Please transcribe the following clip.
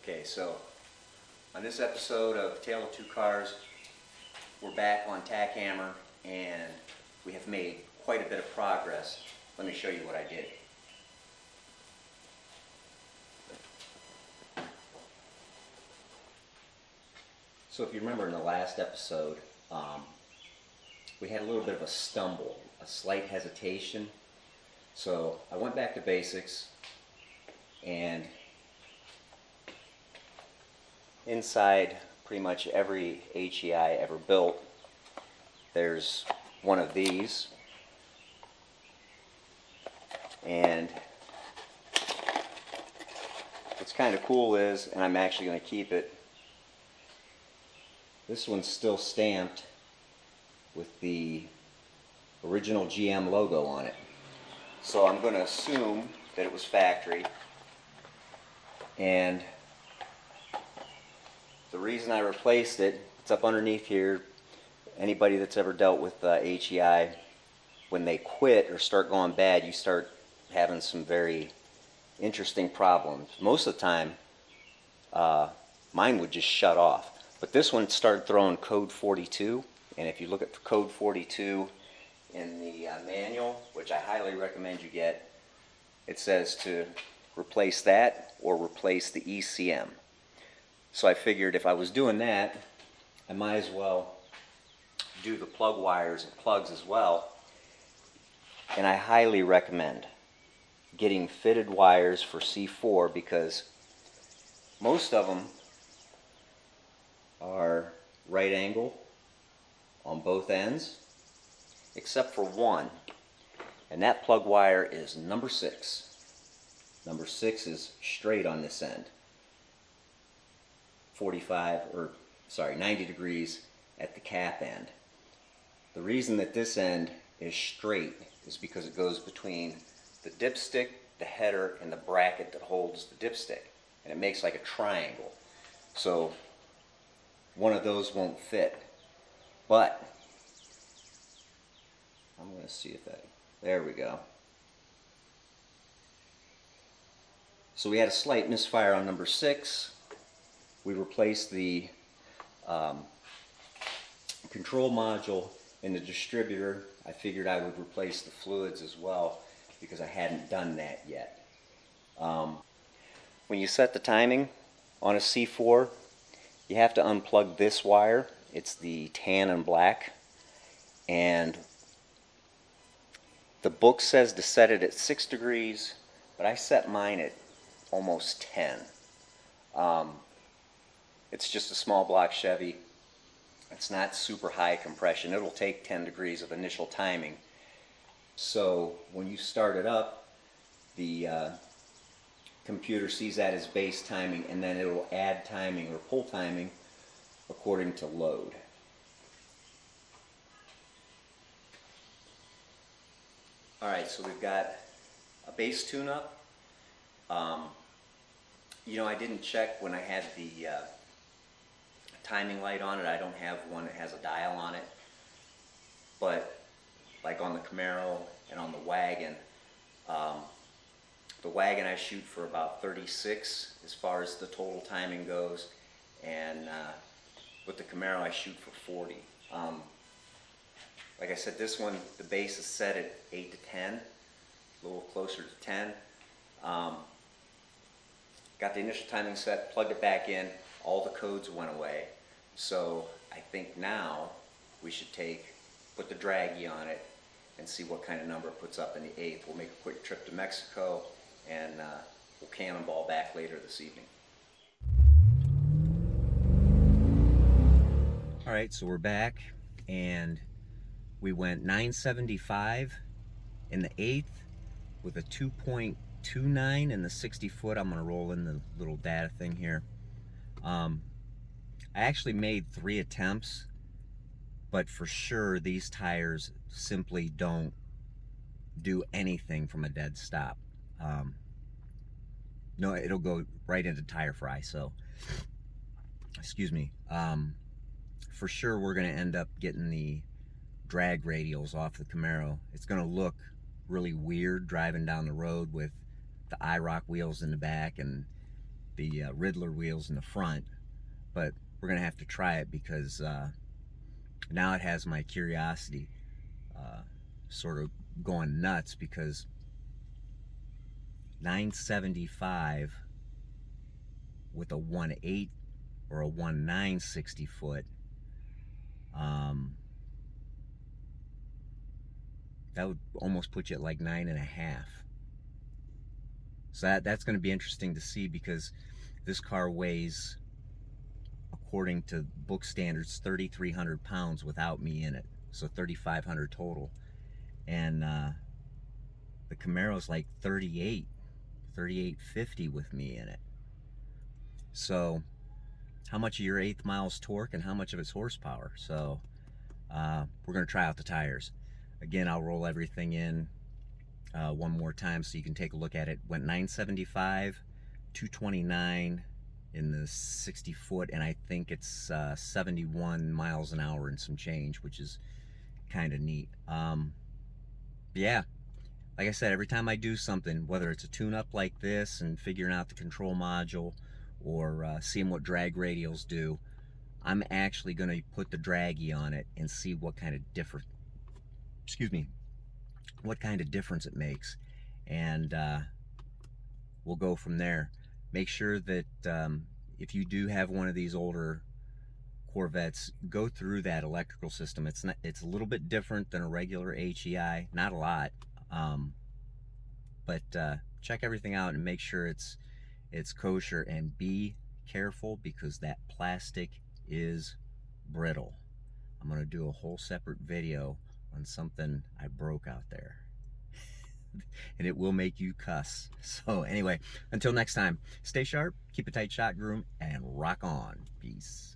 Okay, so on this episode of Tale of Two Cars, we're back on Tack Hammer and we have made quite a bit of progress. Let me show you what I did. So if you remember in the last episode, we had a little bit of a stumble, a slight hesitation. So I went back to basics, and inside pretty much every HEI ever built, there's one of these. And what's kind of cool is, and I'm actually going to keep it, this one's still stamped with the original GM logo on it. So I'm going to assume that it was factory. And the reason I replaced it, it's up underneath here. Anybody that's ever dealt with HEI, when they quit or start going bad, you start having some very interesting problems. Most of the time, mine would just shut off. But this one started throwing code 42, and if you look at code 42 in the manual, which I highly recommend you get, it says to replace that or replace the ECM. So I figured if I was doing that, I might as well do the plug wires and plugs as well. And I highly recommend getting fitted wires for C4 because most of them are right angle on both ends, except for one, and that plug wire is number 6. Number 6 is straight on this end, 90 degrees at the cap end. The reason that this end is straight is because it goes between the dipstick, the header, and the bracket that holds the dipstick, and it makes like a triangle. So one of those won't fit, but I'm going to see if that, there we go. So we had a slight misfire on number 6. We replaced the control module in the distributor. I figured I would replace the fluids as well because I hadn't done that yet. When you set the timing on a C4, you have to unplug this wire. It's the tan and black, and the book says to set it at 6 degrees, but I set mine at almost 10. It's just a small block Chevy. It's not super high compression. It'll take 10 degrees of initial timing. So when you start it up, the computer sees that as base timing, and then it'll add timing or pull timing according to load. Alright, so we've got a base tune-up. You know, I didn't check when I had the timing light on it. I don't have one that has a dial on it. But like on the Camaro and on the wagon I shoot for about 36 as far as the total timing goes, and with the Camaro I shoot for 40. Like I said, this one, the base is set at 8 to 10, a little closer to 10. Got the initial timing set, plugged it back in, all the codes went away. So I think now we should put the draggy on it and see what kind of number it puts up in the 8th. We'll make a quick trip to Mexico, and we'll cannonball back later this evening. Alright, so we're back, and we went 975 in the 8th with a 2.29 in the 60 foot. I'm going to roll in the little data thing here. I actually made 3 attempts, but for sure these tires simply don't do anything from a dead stop. No, it'll go right into tire fry, so excuse me. For sure we're going to end up getting the drag radials off the Camaro. It's going to look really weird driving down the road with the IROC wheels in the back, and the Riddler wheels in the front, but we're gonna have to try it because now it has my curiosity sort of going nuts, because 975 with a 1.8 or a 1.9 60 foot, that would almost put you at like 9.5. So that's going to be interesting to see, because this car weighs, according to book standards, 3,300 pounds without me in it. So 3,500 total. And the Camaro's like 3850 with me in it. So how much of your eighth mile's torque and how much of its horsepower? So we're going to try out the tires. Again, I'll roll everything in one more time so you can take a look at it. Went 975, 229 in the 60 foot, and I think it's 71 miles an hour and some change, which is kind of neat. Yeah, like I said, every time I do something, whether it's a tune-up like this and figuring out the control module, or seeing what drag radials do, I'm actually going to put the draggy on it and see what kind of difference, excuse me, what kind of difference it makes. And we'll go from there. Make sure that if you do have one of these older Corvettes, go through that electrical system. It's a little bit different than a regular HEI, not a lot, but check everything out and make sure it's kosher, and be careful because that plastic is brittle. I'm going to do a whole separate video on something I broke out there. And it will make you cuss. So anyway, until next time, stay sharp, keep a tight shot, groom, and rock on. Peace.